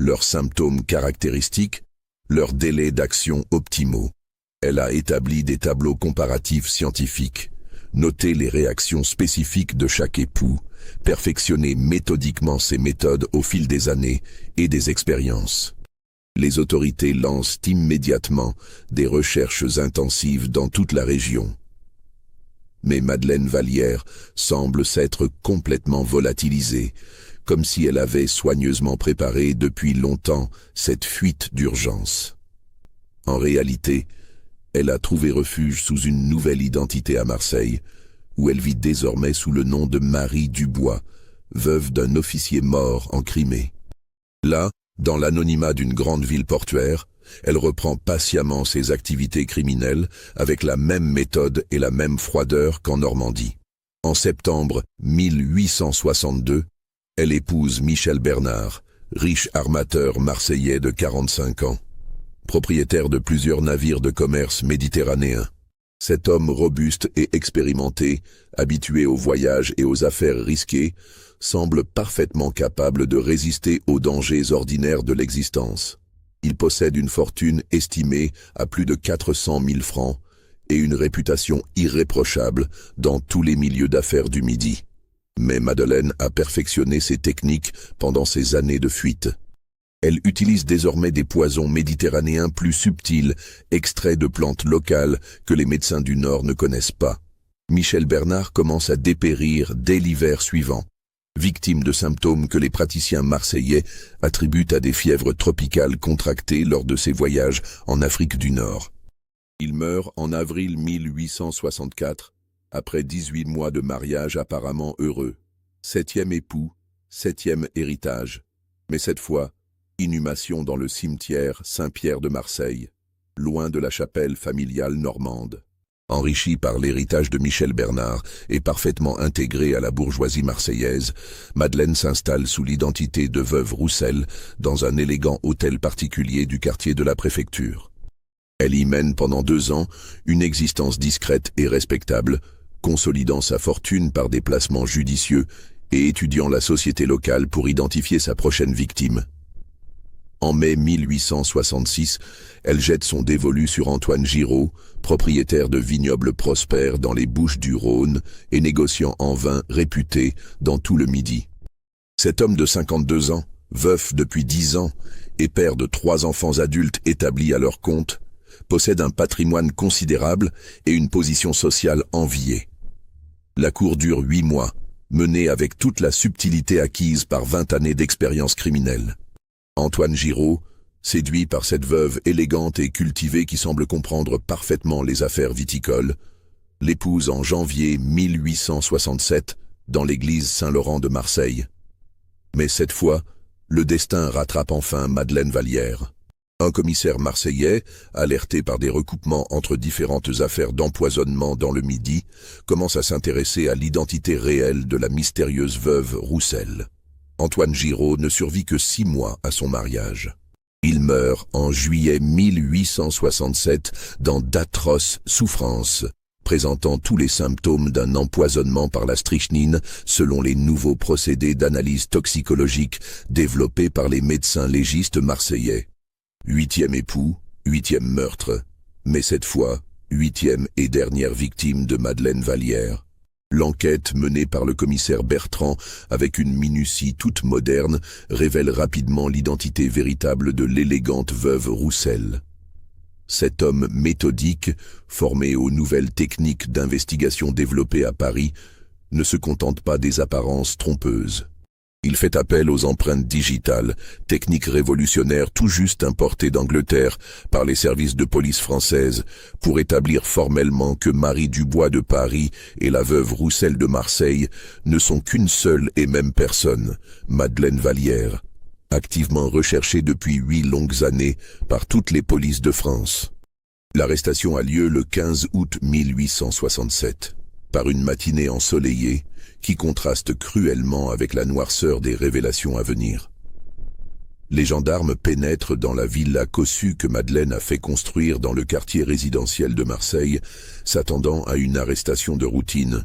leurs symptômes caractéristiques, leurs délais d'action optimaux. Elle a établi des tableaux comparatifs scientifiques, noté les réactions spécifiques de chaque époux, perfectionné méthodiquement ses méthodes au fil des années et des expériences. Les autorités lancent immédiatement des recherches intensives dans toute la région. Mais Madeleine Vallière semble s'être complètement volatilisée, comme si elle avait soigneusement préparé depuis longtemps cette fuite d'urgence. En réalité, elle a trouvé refuge sous une nouvelle identité à Marseille, où elle vit désormais sous le nom de Marie Dubois, veuve d'un officier mort en Crimée. Là, dans l'anonymat d'une grande ville portuaire, elle reprend patiemment ses activités criminelles avec la même méthode et la même froideur qu'en Normandie. En septembre 1862, elle épouse Michel Bernard, riche armateur marseillais de 45 ans, propriétaire de plusieurs navires de commerce méditerranéens. Cet homme robuste et expérimenté, habitué aux voyages et aux affaires risquées, semble parfaitement capable de résister aux dangers ordinaires de l'existence. Il possède une fortune estimée à plus de 400 000 francs et une réputation irréprochable dans tous les milieux d'affaires du Midi. Mais Madeleine a perfectionné ses techniques pendant ses années de fuite. Elle utilise désormais des poisons méditerranéens plus subtils, extraits de plantes locales que les médecins du Nord ne connaissent pas. Michel Bernard commence à dépérir dès l'hiver suivant, victime de symptômes que les praticiens marseillais attribuent à des fièvres tropicales contractées lors de ses voyages en Afrique du Nord. Il meurt en avril 1864, après 18 mois de mariage apparemment heureux. 7e époux, 7e héritage. Mais cette fois, inhumation dans le cimetière Saint-Pierre de Marseille, loin de la chapelle familiale normande. Enrichie par l'héritage de Michel Bernard et parfaitement intégrée à la bourgeoisie marseillaise, Madeleine s'installe sous l'identité de veuve Roussel dans un élégant hôtel particulier du quartier de la préfecture. Elle y mène pendant 2 ans une existence discrète et respectable, consolidant sa fortune par des placements judicieux et étudiant la société locale pour identifier sa prochaine victime. En mai 1866, elle jette son dévolu sur Antoine Giraud, propriétaire de vignobles prospères dans les Bouches-du-Rhône et négociant en vin réputé dans tout le Midi. Cet homme de 52 ans, veuf depuis 10 ans et père de 3 enfants adultes établis à leur compte, possède un patrimoine considérable et une position sociale enviée. La cour dure 8 mois, menée avec toute la subtilité acquise par 20 années d'expérience criminelle. Antoine Giraud, séduit par cette veuve élégante et cultivée qui semble comprendre parfaitement les affaires viticoles, l'épouse en janvier 1867 dans l'église Saint-Laurent de Marseille. Mais cette fois, le destin rattrape enfin Madeleine Vallière. Un commissaire marseillais, alerté par des recoupements entre différentes affaires d'empoisonnement dans le Midi, commence à s'intéresser à l'identité réelle de la mystérieuse veuve Roussel. Antoine Giraud ne survit que 6 mois à son mariage. Il meurt en juillet 1867 dans d'atroces souffrances, présentant tous les symptômes d'un empoisonnement par la strychnine selon les nouveaux procédés d'analyse toxicologique développés par les médecins légistes marseillais. 8e époux, 8e meurtre, mais cette fois, 8e et dernière victime de Madeleine Vallière. L'enquête menée par le commissaire Bertrand avec une minutie toute moderne révèle rapidement l'identité véritable de l'élégante veuve Roussel. Cet homme méthodique, formé aux nouvelles techniques d'investigation développées à Paris, ne se contente pas des apparences trompeuses. Il fait appel aux empreintes digitales, technique révolutionnaire tout juste importée d'Angleterre par les services de police françaises, pour établir formellement que Marie Dubois de Paris et la veuve Roussel de Marseille ne sont qu'une seule et même personne, Madeleine Vallière, activement recherchée depuis 8 longues années par toutes les polices de France. L'arrestation a lieu le 15 août 1867, par une matinée ensoleillée, qui contraste cruellement avec la noirceur des révélations à venir. Les gendarmes pénètrent dans la villa cossue que Madeleine a fait construire dans le quartier résidentiel de Marseille, s'attendant à une arrestation de routine.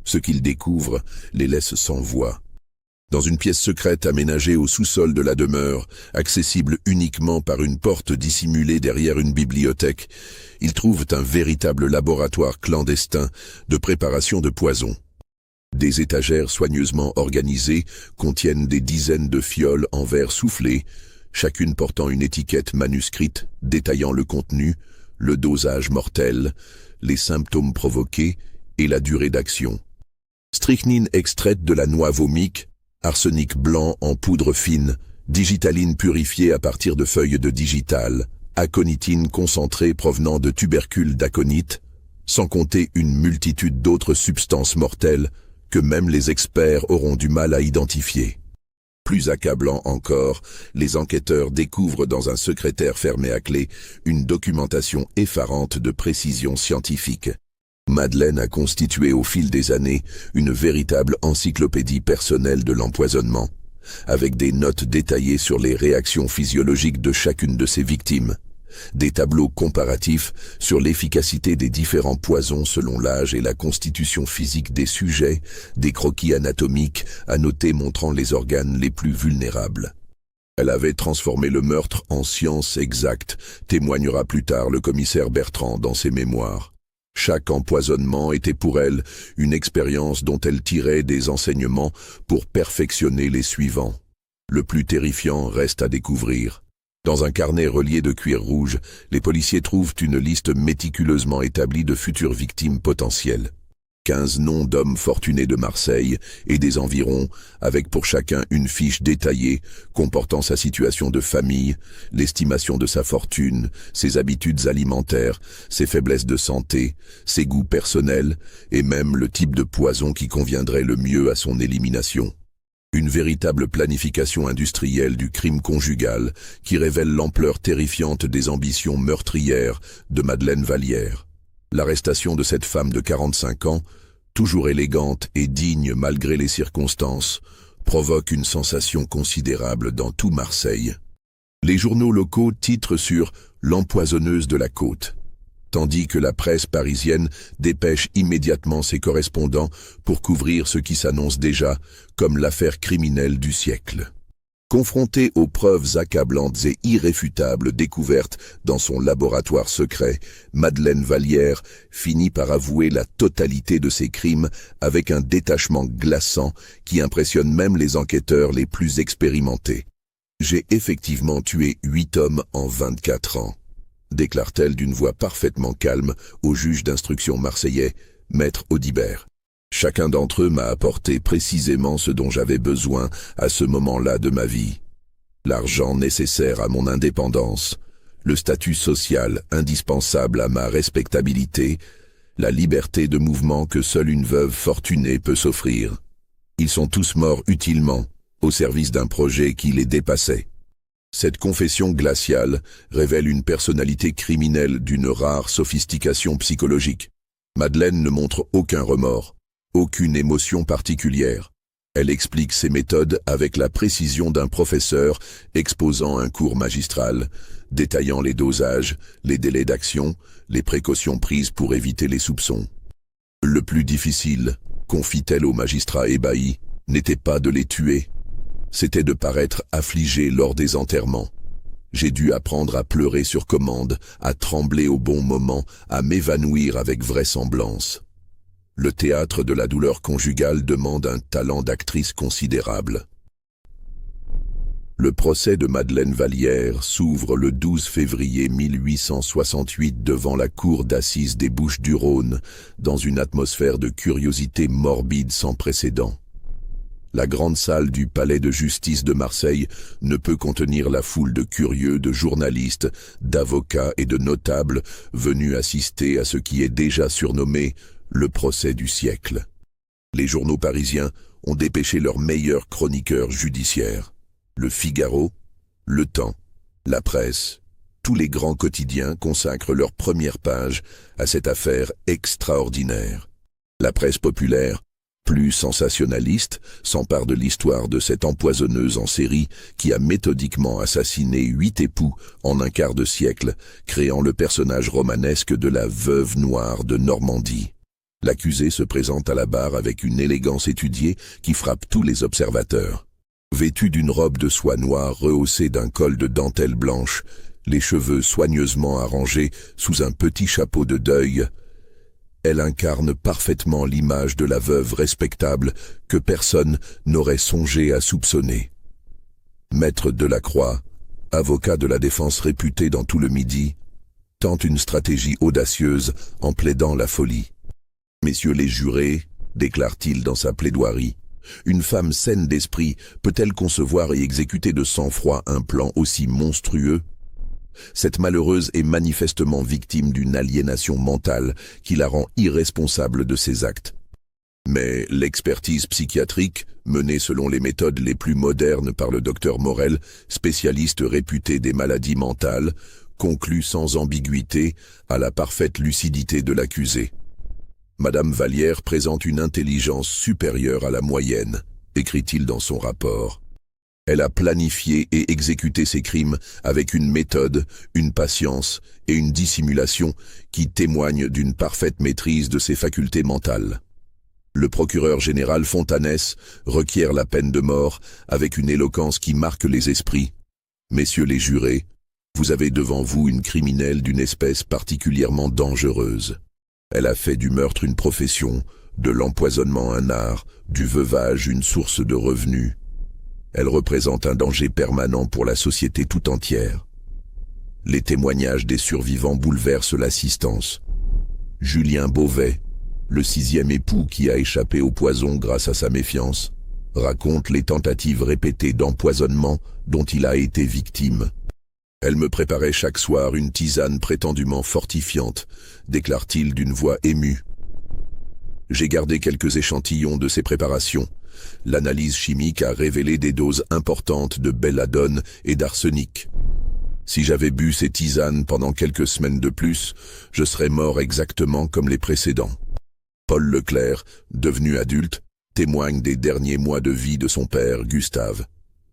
Ce qu'ils découvrent les laisse sans voix. Dans une pièce secrète aménagée au sous-sol de la demeure, accessible uniquement par une porte dissimulée derrière une bibliothèque, ils trouvent un véritable laboratoire clandestin de préparation de poisons. Des étagères soigneusement organisées contiennent des dizaines de fioles en verre soufflé, chacune portant une étiquette manuscrite détaillant le contenu, le dosage mortel, les symptômes provoqués et la durée d'action. Strychnine extraite de la noix vomique, Arsenic blanc en poudre fine, digitaline purifiée à partir de feuilles de digital, aconitine concentrée provenant de tubercules d'aconite, sans compter une multitude d'autres substances mortelles que même les experts auront du mal à identifier. Plus accablant encore, les enquêteurs découvrent dans un secrétaire fermé à clé une documentation effarante de précision scientifique. Madeleine a constitué au fil des années une véritable encyclopédie personnelle de l'empoisonnement, avec des notes détaillées sur les réactions physiologiques de chacune de ses victimes, des tableaux comparatifs sur l'efficacité des différents poisons selon l'âge et la constitution physique des sujets, des croquis anatomiques à noter montrant les organes les plus vulnérables. Elle avait transformé le meurtre en science exacte, témoignera plus tard le commissaire Bertrand dans ses mémoires. Chaque empoisonnement était pour elle une expérience dont elle tirait des enseignements pour perfectionner les suivants. Le plus terrifiant reste à découvrir. Dans un carnet relié de cuir rouge, les policiers trouvent une liste méticuleusement établie de futures victimes potentielles. 15 noms d'hommes fortunés de Marseille et des environs, avec pour chacun une fiche détaillée comportant sa situation de famille, l'estimation de sa fortune, ses habitudes alimentaires, ses faiblesses de santé, ses goûts personnels et même le type de poison qui conviendrait le mieux à son élimination. Une véritable planification industrielle du crime conjugal qui révèle l'ampleur terrifiante des ambitions meurtrières de Madeleine Vallière. L'arrestation de cette femme de 45 ans, toujours élégante et digne malgré les circonstances, provoque une sensation considérable dans tout Marseille. Les journaux locaux titrent sur « L'empoisonneuse de la côte », tandis que la presse parisienne dépêche immédiatement ses correspondants pour couvrir ce qui s'annonce déjà comme l'affaire criminelle du siècle. Confrontée aux preuves accablantes et irréfutables découvertes dans son laboratoire secret, Madeleine Vallière finit par avouer la totalité de ses crimes avec un détachement glaçant qui impressionne même les enquêteurs les plus expérimentés. « J'ai effectivement tué 8 hommes en 24 ans », déclare-t-elle d'une voix parfaitement calme au juge d'instruction marseillais, maître Audibert. Chacun d'entre eux m'a apporté précisément ce dont j'avais besoin à ce moment-là de ma vie. L'argent nécessaire à mon indépendance, le statut social indispensable à ma respectabilité, la liberté de mouvement que seule une veuve fortunée peut s'offrir. Ils sont tous morts utilement, au service d'un projet qui les dépassait. Cette confession glaciale révèle une personnalité criminelle d'une rare sophistication psychologique. Madeleine ne montre aucun remords. Aucune émotion particulière. Elle explique ses méthodes avec la précision d'un professeur exposant un cours magistral, détaillant les dosages, les délais d'action, les précautions prises pour éviter les soupçons. Le plus difficile, confie-t-elle au magistrat ébahi, n'était pas de les tuer. C'était de paraître affligé lors des enterrements. J'ai dû apprendre à pleurer sur commande, à trembler au bon moment, à m'évanouir avec vraisemblance. Le théâtre de la douleur conjugale demande un talent d'actrice considérable. Le procès de Madeleine Vallière s'ouvre le 12 février 1868 devant la cour d'assises des Bouches-du-Rhône, dans une atmosphère de curiosité morbide sans précédent. La grande salle du palais de justice de Marseille ne peut contenir la foule de curieux, de journalistes, d'avocats et de notables venus assister à ce qui est déjà surnommé le procès du siècle. Les journaux parisiens ont dépêché leurs meilleurs chroniqueurs judiciaires. Le Figaro, Le Temps, La Presse, tous les grands quotidiens consacrent leur première page à cette affaire extraordinaire. La presse populaire, plus sensationnaliste, s'empare de l'histoire de cette empoisonneuse en série qui a méthodiquement assassiné 8 époux en un quart de siècle, créant le personnage romanesque de la veuve noire de Normandie. L'accusé se présente à la barre avec une élégance étudiée qui frappe tous les observateurs. Vêtue d'une robe de soie noire rehaussée d'un col de dentelle blanche, les cheveux soigneusement arrangés sous un petit chapeau de deuil, elle incarne parfaitement l'image de la veuve respectable que personne n'aurait songé à soupçonner. Maître Delacroix, avocat de la défense réputé dans tout le Midi, tente une stratégie audacieuse en plaidant la folie. « Messieurs les jurés, déclare-t-il dans sa plaidoirie, Une femme saine d'esprit peut-elle concevoir et exécuter de sang-froid un plan aussi monstrueux? Cette malheureuse est manifestement victime d'une aliénation mentale qui la rend irresponsable de ses actes. Mais l'expertise psychiatrique, menée selon les méthodes les plus modernes par le docteur Morel, spécialiste réputé des maladies mentales, conclut sans ambiguïté à la parfaite lucidité de l'accusé. Madame Vallière présente une intelligence supérieure à la moyenne, écrit-il dans son rapport. Elle a planifié et exécuté ses crimes avec une méthode, une patience et une dissimulation qui témoignent d'une parfaite maîtrise de ses facultés mentales. Le procureur général Fontanès requiert la peine de mort avec une éloquence qui marque les esprits. Messieurs les jurés, vous avez devant vous une criminelle d'une espèce particulièrement dangereuse. Elle a fait du meurtre une profession, de l'empoisonnement un art, du veuvage une source de revenus. Elle représente un danger permanent pour la société tout entière. Les témoignages des survivants bouleversent l'assistance. Julien Beauvais, le 6e époux qui a échappé au poison grâce à sa méfiance, raconte les tentatives répétées d'empoisonnement dont il a été victime. Elle me préparait chaque soir une tisane prétendument fortifiante, déclare-t-il d'une voix émue. J'ai gardé quelques échantillons de ces préparations. L'analyse chimique a révélé des doses importantes de belladone et d'arsenic. Si j'avais bu ces tisanes pendant quelques semaines de plus, je serais mort exactement comme les précédents. Paul Leclerc, devenu adulte, témoigne des derniers mois de vie de son père, Gustave.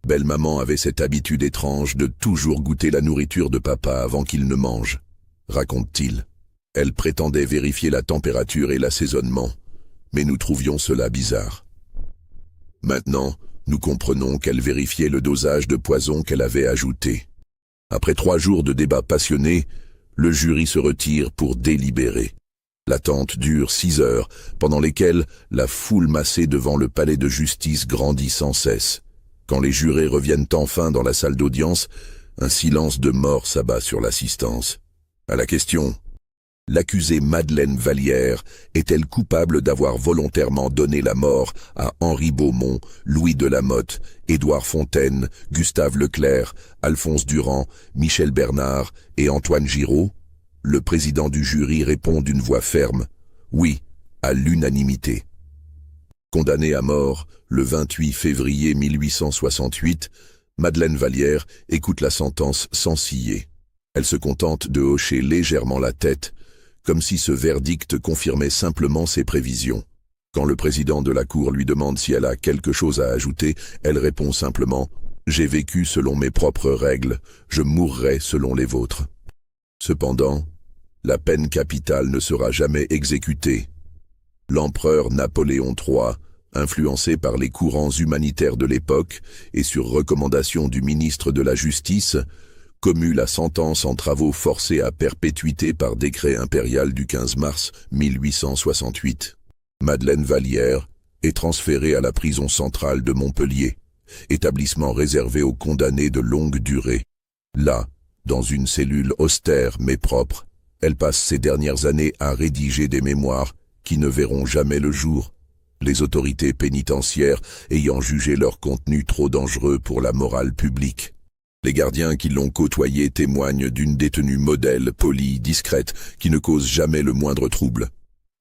Belle-maman avait cette habitude étrange de toujours goûter la nourriture de papa avant qu'il ne mange, raconte-t-il. Elle prétendait vérifier la température et l'assaisonnement, mais nous trouvions cela bizarre. Maintenant, nous comprenons qu'elle vérifiait le dosage de poison qu'elle avait ajouté. Après 3 jours de débats passionnés, le jury se retire pour délibérer. L'attente dure 6 heures, pendant lesquelles la foule massée devant le palais de justice grandit sans cesse. Quand les jurés reviennent enfin dans la salle d'audience, un silence de mort s'abat sur l'assistance. À la question « L'accusée Madeleine Vallière est-elle coupable d'avoir volontairement donné la mort à Henri Beaumont, Louis Delamotte, Édouard Fontaine, Gustave Leclerc, Alphonse Durand, Michel Bernard et Antoine Giraud ?» Le président du jury répond d'une voix ferme « Oui, à l'unanimité ». Condamnée à mort le 28 février 1868, Madeleine Vallière écoute la sentence sans ciller. Elle se contente de hocher légèrement la tête, comme si ce verdict confirmait simplement ses prévisions. Quand le président de la Cour lui demande si elle a quelque chose à ajouter, elle répond simplement « J'ai vécu selon mes propres règles, je mourrai selon les vôtres ». Cependant, la peine capitale ne sera jamais exécutée. L'empereur Napoléon III, influencé par les courants humanitaires de l'époque et sur recommandation du ministre de la Justice, commue la sentence en travaux forcés à perpétuité par décret impérial du 15 mars 1868. Madeleine Vallière est transférée à la prison centrale de Montpellier, établissement réservé aux condamnés de longue durée. Là, dans une cellule austère mais propre, elle passe ses dernières années à rédiger des mémoires qui ne verront jamais le jour, les autorités pénitentiaires ayant jugé leur contenu trop dangereux pour la morale publique. Les gardiens qui l'ont côtoyée témoignent d'une détenue modèle, polie, discrète, qui ne cause jamais le moindre trouble.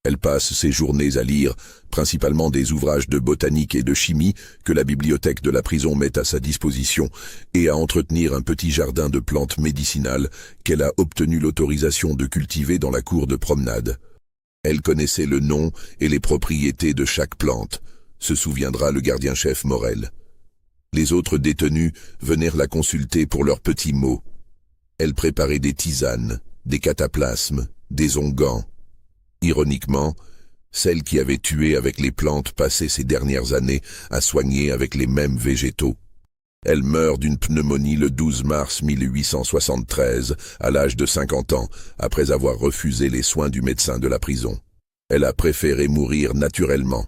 Elle passe ses journées à lire, principalement des ouvrages de botanique et de chimie que la bibliothèque de la prison met à sa disposition, et à entretenir un petit jardin de plantes médicinales qu'elle a obtenu l'autorisation de cultiver dans la cour de promenade. Elle connaissait le nom et les propriétés de chaque plante, se souviendra le gardien-chef Morel. Les autres détenus vinrent la consulter pour leurs petits maux. Elle préparait des tisanes, des cataplasmes, des onguents. Ironiquement, celle qui avait tué avec les plantes passait ces dernières années à soigner avec les mêmes végétaux. Elle meurt d'une pneumonie le 12 mars 1873, à l'âge de 50 ans, après avoir refusé les soins du médecin de la prison. Elle a préféré mourir naturellement,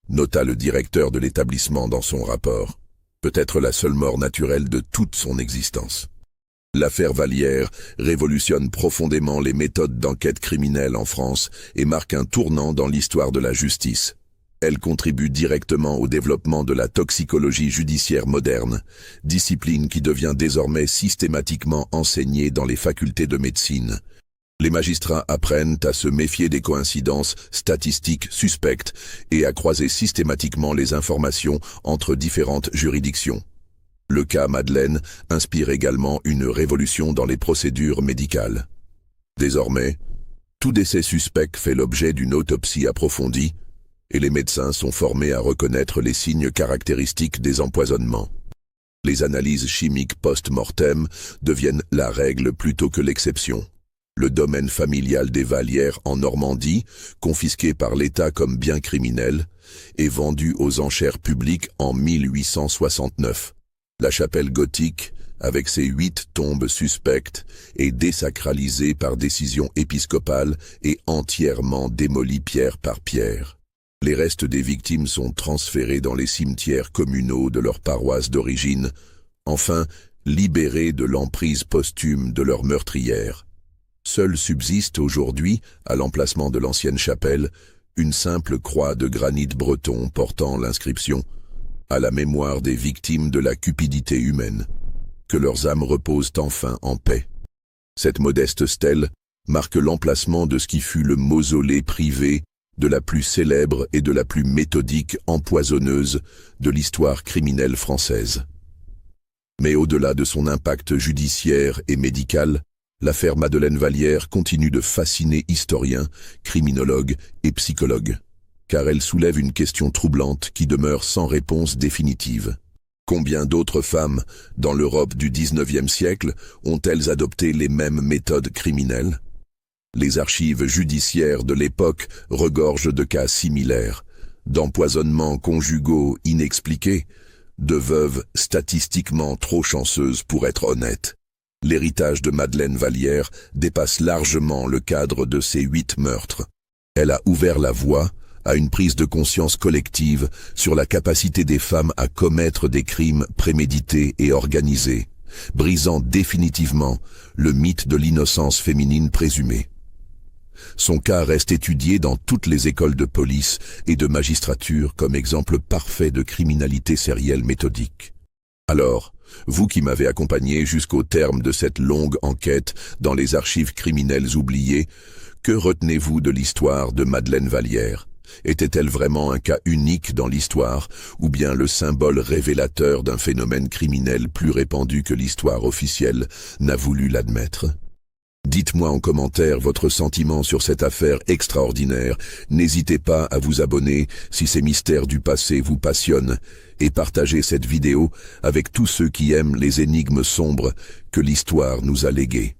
nota le directeur de l'établissement dans son rapport. Peut-être la seule mort naturelle de toute son existence. L'affaire Vallière révolutionne profondément les méthodes d'enquête criminelle en France et marque un tournant dans l'histoire de la justice. Elle contribue directement au développement de la toxicologie judiciaire moderne, discipline qui devient désormais systématiquement enseignée dans les facultés de médecine. Les magistrats apprennent à se méfier des coïncidences statistiques suspectes et à croiser systématiquement les informations entre différentes juridictions. Le cas Madeleine inspire également une révolution dans les procédures médicales. Désormais, tout décès suspect fait l'objet d'une autopsie approfondie et les médecins sont formés à reconnaître les signes caractéristiques des empoisonnements. Les analyses chimiques post-mortem deviennent la règle plutôt que l'exception. Le domaine familial des Vallières en Normandie, confisqué par l'État comme bien criminel, est vendu aux enchères publiques en 1869. La chapelle gothique, avec ses 8 tombes suspectes, est désacralisée par décision épiscopale et entièrement démolie pierre par pierre. Les restes des victimes sont transférés dans les cimetières communaux de leur paroisse d'origine, enfin libérés de l'emprise posthume de leur meurtrière. Seul subsiste aujourd'hui, à l'emplacement de l'ancienne chapelle, une simple croix de granit breton portant l'inscription « À la mémoire des victimes de la cupidité humaine ». Que leurs âmes reposent enfin en paix. Cette modeste stèle marque l'emplacement de ce qui fut le mausolée privé de la plus célèbre et de la plus méthodique empoisonneuse de l'histoire criminelle française. Mais au-delà de son impact judiciaire et médical, l'affaire Madeleine Vallière continue de fasciner historiens, criminologues et psychologues, car elle soulève une question troublante qui demeure sans réponse définitive. Combien d'autres femmes, dans l'Europe du XIXe siècle, ont-elles adopté les mêmes méthodes criminelles? Les archives judiciaires de l'époque regorgent de cas similaires, d'empoisonnements conjugaux inexpliqués, de veuves statistiquement trop chanceuses pour être honnêtes. L'héritage de Madeleine Vallière dépasse largement le cadre de ces 8 meurtres. Elle a ouvert la voie à une prise de conscience collective sur la capacité des femmes à commettre des crimes prémédités et organisés, brisant définitivement le mythe de l'innocence féminine présumée. Son cas reste étudié dans toutes les écoles de police et de magistrature comme exemple parfait de criminalité sérielle méthodique. Alors, vous qui m'avez accompagné jusqu'au terme de cette longue enquête dans les archives criminelles oubliées, que retenez-vous de l'histoire de Madeleine Vallière? Était-elle vraiment un cas unique dans l'histoire, ou bien le symbole révélateur d'un phénomène criminel plus répandu que l'histoire officielle n'a voulu l'admettre? Dites-moi en commentaire votre sentiment sur cette affaire extraordinaire. N'hésitez pas à vous abonner si ces mystères du passé vous passionnent et partagez cette vidéo avec tous ceux qui aiment les énigmes sombres que l'histoire nous a léguées.